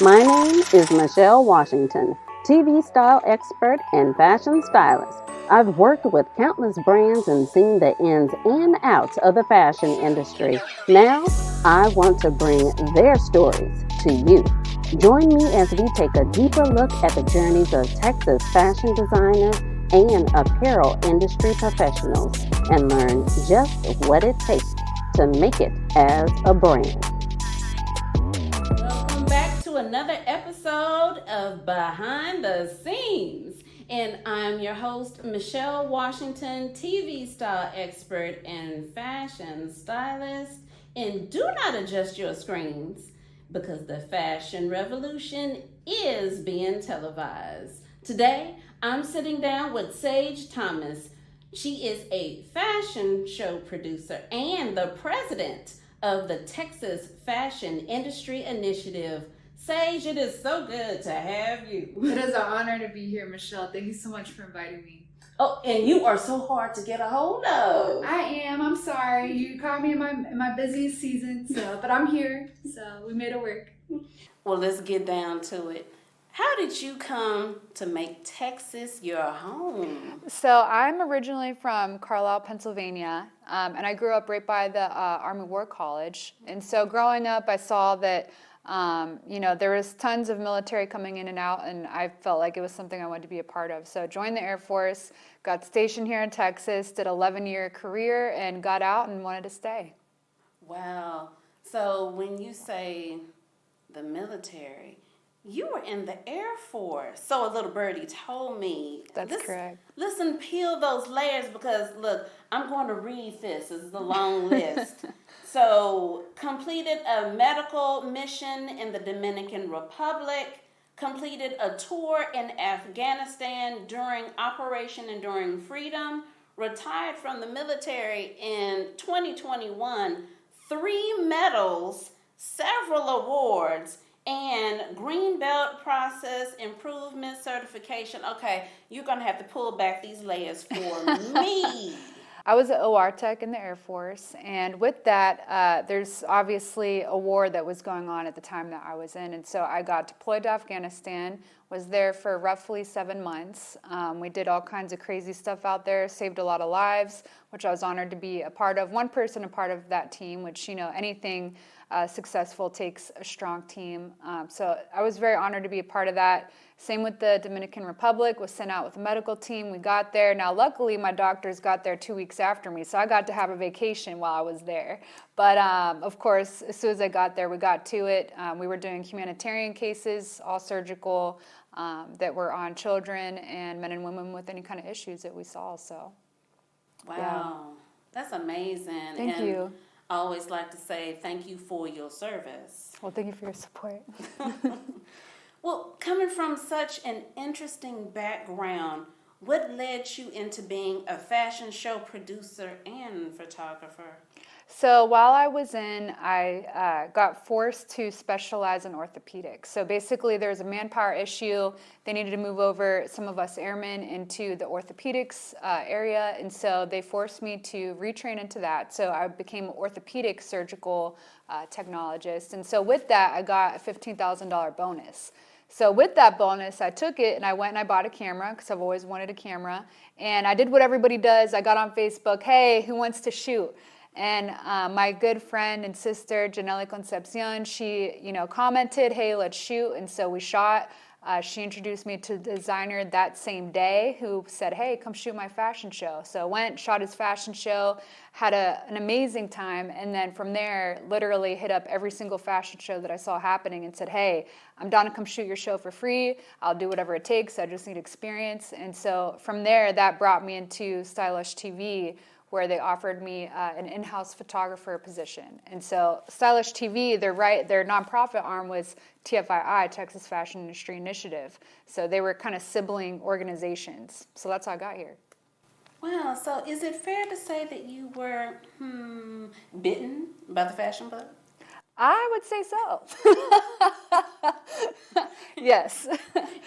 My name is Michelle Washington, TV style expert and fashion stylist. I've worked with countless brands and seen the ins and outs of the fashion industry. Now, I want to bring their stories to you. Join me as we take a deeper look at the journeys of Texas fashion designers and apparel industry professionals and learn just what it takes to make it as a brand. Welcome back to another episode of Behind the Scenes. And I'm your host, Michelle Washington, TV style expert and fashion stylist. And do not adjust your screens because the fashion revolution is being televised. Today, I'm sitting down with Saige Thomas. She is a fashion show producer and the president of the Texas Fashion Industry Initiative. Saige, it is so good to have you. It is an honor to be here, Michelle. Thank you so much for inviting me. Oh, and you are so hard to get a hold of. I am. I'm sorry. You caught me in my busiest season, but I'm here. So we made it work. Well, let's get down to it. How did you come to make Texas your home? So I'm originally from Carlisle, Pennsylvania, and I grew up right by the Army War College. And so growing up, I saw that there was tons of military coming in and out, and I felt like it was something I wanted to be a part of. So I joined the Air Force, got stationed here in Texas, did an 11-year career, and got out and wanted to stay. Wow. So when you say the military, you were in the Air Force. So a little birdie told me. That's correct. Listen, peel those layers because, look, I'm going to read this. This is a long list. So, completed a medical mission in the Dominican Republic, completed a tour in Afghanistan during Operation Enduring Freedom, retired from the military in 2021, 3 medals, several awards, and green belt process improvement certification. Okay, you're going to have to pull back these layers for me. I was an OR tech in the Air Force, and with that, there's obviously a war that was going on at the time that I was in, and so I got deployed to Afghanistan, was there for roughly 7 months. We did all kinds of crazy stuff out there, saved a lot of lives, which I was honored to be a part of. One person a part of that team, which, anything successful takes a strong team. So I was very honored to be a part of that. Same with the Dominican Republic, was sent out with a medical team. We got there. Now, luckily, my doctors got there 2 weeks after me, so I got to have a vacation while I was there. But, of course, as soon as I got there, we got to it. We were doing humanitarian cases, all surgical, that were on children and men and women with any kind of issues that we saw. So, wow, yeah. That's amazing. Thank you. I always like to say thank you for your service. Well, thank you for your support. Well, coming from such an interesting background, what led you into being a fashion show producer and photographer? So while I was in, I got forced to specialize in orthopedics. So basically there was a manpower issue. They needed to move over some of us airmen into the orthopedics area, and so they forced me to retrain into that. So I became an orthopedic surgical technologist. And so with that, I got a $15,000 bonus. So with that bonus, I took it and I went and I bought a camera because I've always wanted a camera. And I did what everybody does. I got on Facebook, hey, who wants to shoot? And my good friend and sister, Janelle Concepcion, she, commented, hey, let's shoot. And so we shot. She introduced me to the designer that same day who said, hey, come shoot my fashion show. So I went, shot his fashion show, had an amazing time. And then from there, literally hit up every single fashion show that I saw happening and said, hey, I'm down to come shoot your show for free. I'll do whatever it takes. I just need experience. And so from there, that brought me into Stylish TV, where they offered me an in-house photographer position. And so Stylish TV, their nonprofit arm was TFII, Texas Fashion Industry Initiative. So they were kind of sibling organizations. So that's how I got here. Wow, so is it fair to say that you were bitten by the fashion bug? I would say so. Yes.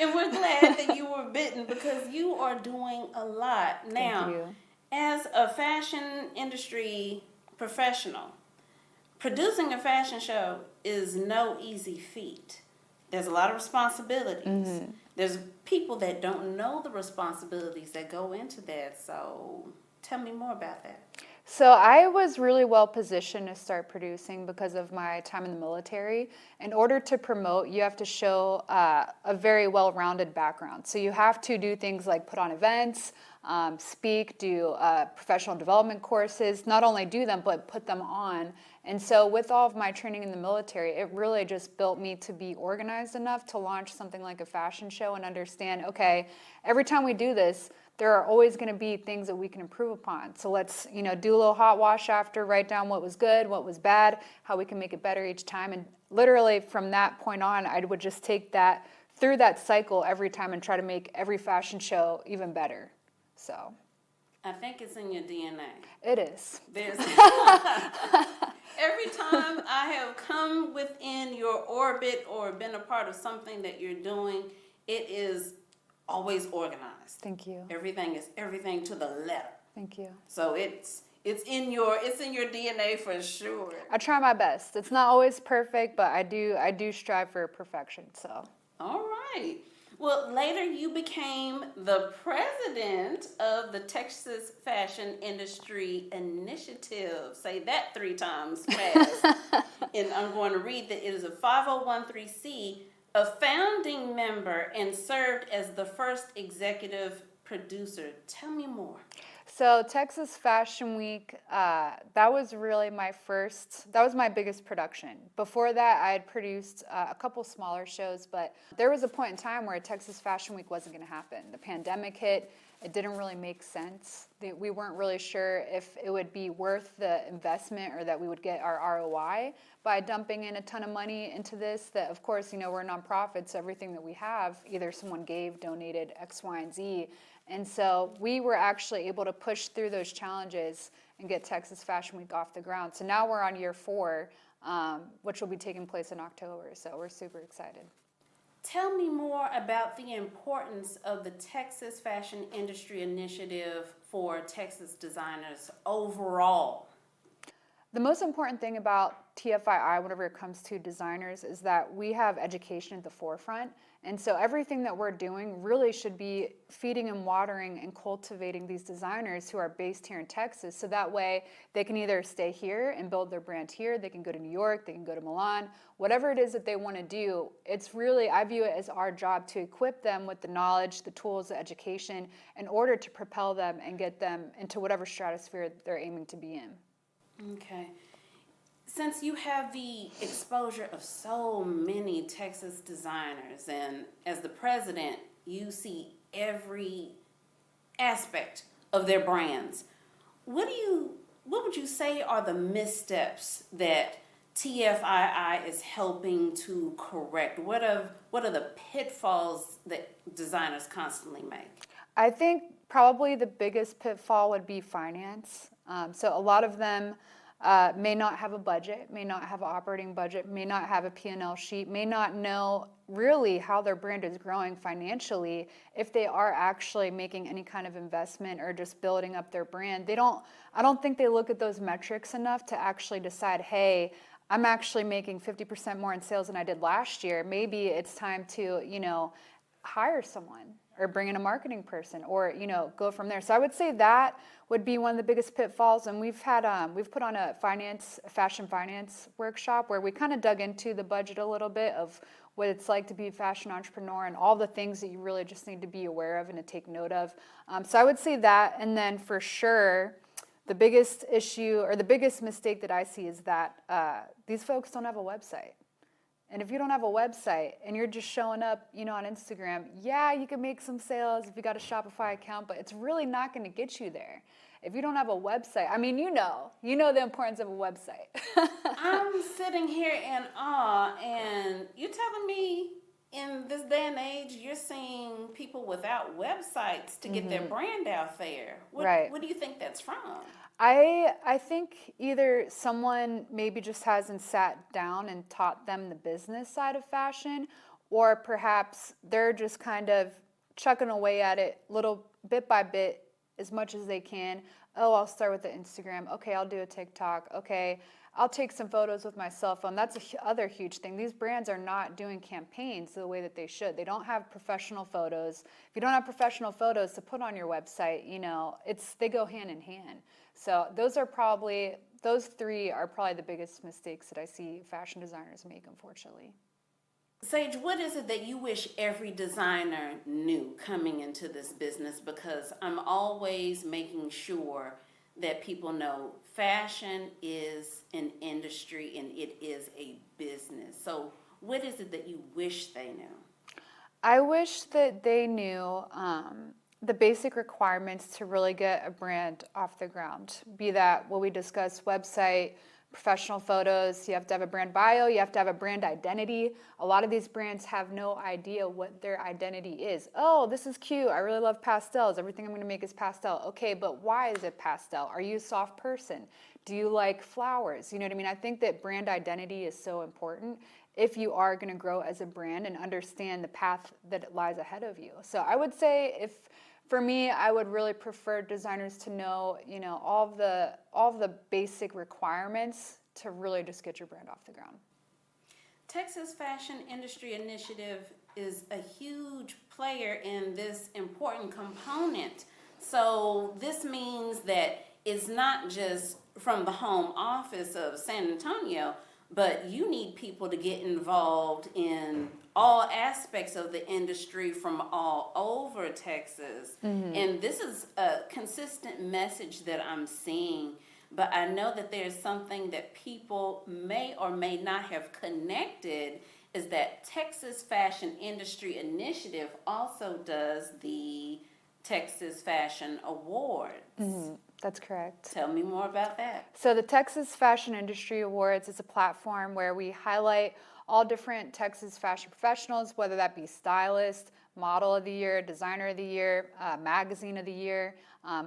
And we're glad that you were bitten because you are doing a lot. Now, Thank you. As a fashion industry professional, producing a fashion show is no easy feat. there's a lot of responsibilities. There's people that don't know the responsibilities that go into that. So tell me more about that. So I was really well positioned to start producing because of my time in the military. In order to promote, you have to show a very well-rounded background. So you have to do things like put on events, speak, do professional development courses, not only do them, but put them on. And so with all of my training in the military, it really just built me to be organized enough to launch something like a fashion show and understand, okay, every time we do this, there are always going to be things that we can improve upon. So let's, do a little hot wash after, write down what was good, what was bad, how we can make it better each time. And literally from that point on, I would just take that through that cycle every time and try to make every fashion show even better. So I think it's in your DNA. it is. There's every time I have come within your orbit or been a part of something that you're doing, it is always organized. Thank you. Everything is everything to the letter. Thank you. So it's in your DNA for sure. I try my best. It's not always perfect, but I do strive for perfection. So. All right. Well, later you became the president of the Texas Fashion Industry Initiative. Say that 3 times fast. And I'm going to read that it is a 5013C, a founding member, and served as the first executive producer. Tell me more. So Texas Fashion Week, that was really that was my biggest production. Before that, I had produced a couple smaller shows, but there was a point in time where Texas Fashion Week wasn't going to happen. The pandemic hit. It didn't really make sense. We weren't really sure if it would be worth the investment or that we would get our ROI by dumping in a ton of money into this. That, of course, we're a nonprofit, so everything that we have, either someone gave, donated, X, Y, and Z. And so we were actually able to push through those challenges and get Texas Fashion Week off the ground. So now we're on year 4, which will be taking place in October. So we're super excited. Tell me more about the importance of the Texas Fashion Industry Initiative for Texas designers overall. The most important thing about TFII whenever it comes to designers is that we have education at the forefront. And so everything that we're doing really should be feeding and watering and cultivating these designers who are based here in Texas. So that way they can either stay here and build their brand here, they can go to New York, they can go to Milan, whatever it is that they want to do. It's really, I view it as our job to equip them with the knowledge, the tools, the education in order to propel them and get them into whatever stratosphere they're aiming to be in. Okay. Since you have the exposure of so many Texas designers, and as the president, you see every aspect of their brands, what would you say are the missteps that TFII is helping to correct? What are the pitfalls that designers constantly make? I think probably the biggest pitfall would be finance. So a lot of them may not have a budget, may not have an operating budget, may not have a P&L sheet, may not know really how their brand is growing financially if they are actually making any kind of investment or just building up their brand. I don't think they look at those metrics enough to actually decide, hey, I'm actually making 50% more in sales than I did last year. Maybe it's time to, hire someone or bring in a marketing person or, go from there. So I would say that would be one of the biggest pitfalls. And we've put on a fashion finance workshop where we kind of dug into the budget a little bit of what it's like to be a fashion entrepreneur and all the things that you really just need to be aware of and to take note of. So I would say that. And then for sure, the biggest issue or the biggest mistake that I see is that these folks don't have a website. And if you don't have a website and you're just showing up, on Instagram, yeah, you can make some sales if you got a Shopify account, but it's really not going to get you there. If you don't have a website, you know the importance of a website. I'm sitting here in awe, and you're telling me in this day and age, you're seeing people without websites to get their brand out there. Right. What do you think that's from? I think either someone maybe just hasn't sat down and taught them the business side of fashion, or perhaps they're just kind of chucking away at it little bit by bit as much as they can. Oh, I'll start with the Instagram. Okay, I'll do a TikTok. Okay, I'll take some photos with my cell phone. That's other huge thing. These brands are not doing campaigns the way that they should. They don't have professional photos. If you don't have professional photos to put on your website, they go hand in hand. So those three are probably the biggest mistakes that I see fashion designers make, unfortunately. Saige, what is it that you wish every designer knew coming into this business? Because I'm always making sure that people know fashion is an industry and it is a business. So what is it that you wish they knew? I wish that they knew the basic requirements to really get a brand off the ground. Be that what we discussed, website, professional photos, you have to have a brand bio, you have to have a brand identity. A lot of these brands have no idea what their identity is. Oh, this is cute. I really love pastels. Everything I'm going to make is pastel. Okay, but why is it pastel? Are you a soft person? Do you like flowers? You know what I mean? I think that brand identity is so important if you are going to grow as a brand and understand the path that lies ahead of you. So I would say for me, I would really prefer designers to know, all of the basic requirements to really just get your brand off the ground. Texas Fashion Industry Initiative is a huge player in this important component. So this means that it's not just from the home office of San Antonio, but you need people to get involved in all aspects of the industry from all over Texas. Mm-hmm. And this is a consistent message that I'm seeing, but I know that there's something that people may or may not have connected, is that Texas Fashion Industry Initiative also does the Texas Fashion Awards. Mm-hmm. That's correct. Tell me more about that. So the Texas Fashion Industry Awards is a platform where we highlight all different Texas fashion professionals, whether that be stylist, model of the year, designer of the year, magazine of the year,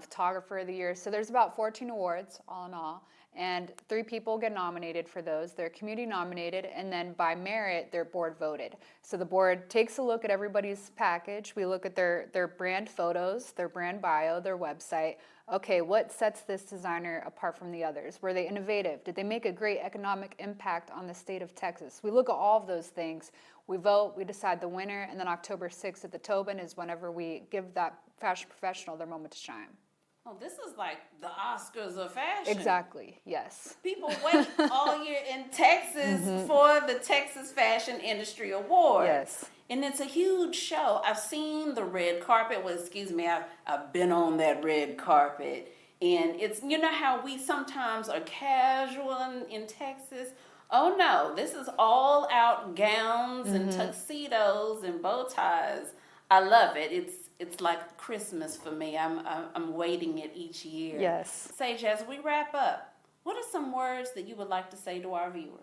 photographer of the year. So there's about 14 awards all in all, and 3 people get nominated for those. They're community nominated, and then by merit, they're board voted. So the board takes a look at everybody's package. We look at their brand photos, their brand bio, their website. Okay, what sets this designer apart from the others? Were they innovative? Did they make a great economic impact on the state of Texas? We look at all of those things. We vote, we decide the winner, and then October 6th at the Tobin is whenever we give that fashion professional their moment to shine. Oh, this is like the Oscars of fashion. Exactly, yes. People wait all year in Texas for the Texas Fashion Industry Award. Yes. And it's a huge show. I've seen the red carpet. Well, excuse me, I've been on that red carpet. And it's, how we sometimes are casual in Texas. Oh no, this is all out gowns and tuxedos and bow ties. I love it. It's like Christmas for me. I'm waiting it each year. Yes. Saige, as we wrap up, what are some words that you would like to say to our viewers?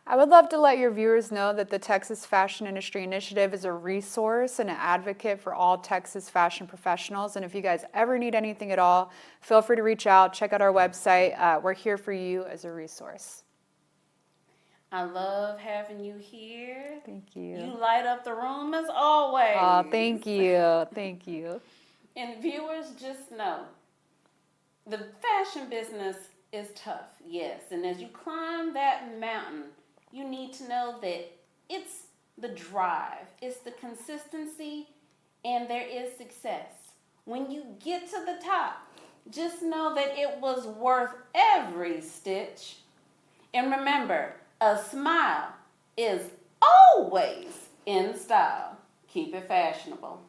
I would love to let your viewers know that the Texas Fashion Industry Initiative is a resource and an advocate for all Texas fashion professionals. And if you guys ever need anything at all, feel free to reach out. Check out our website. We're here for you as a resource. I love having you here. Thank you. You light up the room as always. Oh, thank you. Thank you. And viewers, just know, the fashion business is tough, yes. And as you climb that mountain, you need to know that it's the drive, it's the consistency, and there is success. When you get to the top, just know that it was worth every stitch. And remember, a smile is always in style. Keep it fashionable.